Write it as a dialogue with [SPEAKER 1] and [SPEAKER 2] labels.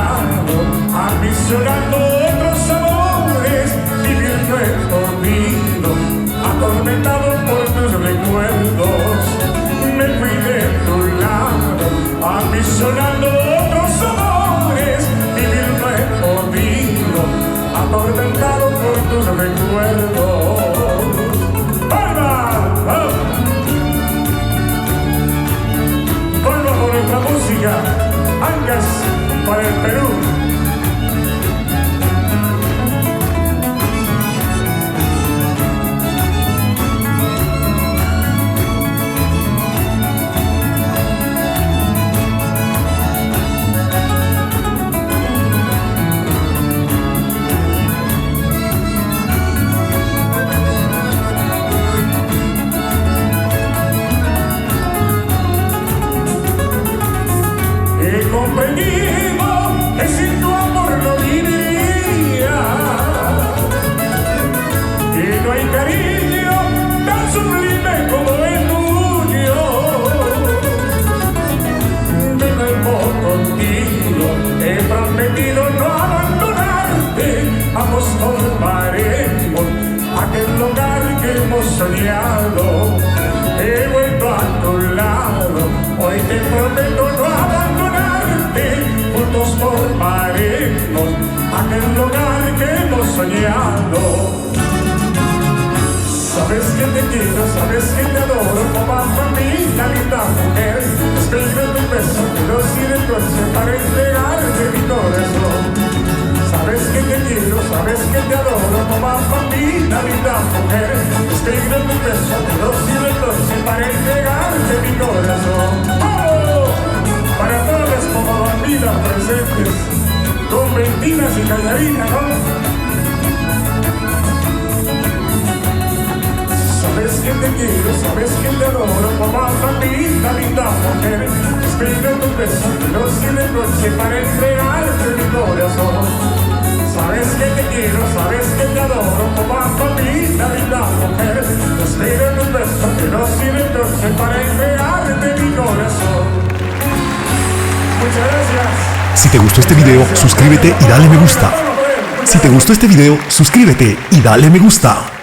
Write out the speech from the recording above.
[SPEAKER 1] lado, ambicionando otros amores, viviendo escondido, atormentado por tus recuerdos. Me fui de tu lado, ambicionando otros amores, viviendo escondido, atormentado por tus recuerdos. La música, Angas para el Perú. Comprendido que sin tu amor no viviría, que no hay cariño tan sublime como el tuyo. Vengo contigo, he prometido no abandonarte, ambos formaremos aquel hogar que hemos soñado. He vuelto a tu lado, hoy te prometo no abandonarte, juntos formaremos aquel hogar que hemos soñado. Sabes que te quiero, sabes que te adoro, como a familia, linda mujer. Espero tu beso, pero sin el coche para entregarte mi corazón. Sabes que te quiero, sabes que te adoro, como a familia, linda mujer. Espero tu beso, pero sin el coche para entregarte mi corazón. ¡Oh! Para todas como bandidas presentes, con ventinas y callarinas, ¿no? Sabes que te quiero, sabes que te adoro, como a familia, linda mujer. Espero tu beso, pero sin el coche para entregarte mi corazón. Sabes que te quiero, sabes que te adoro, como a familia, linda mujer. Espero tu beso, pero sin el coche para entregarte mi corazón. Muchas gracias.
[SPEAKER 2] Si te gustó este video, suscríbete y dale me gusta. Si te gustó este video, suscríbete y dale me gusta.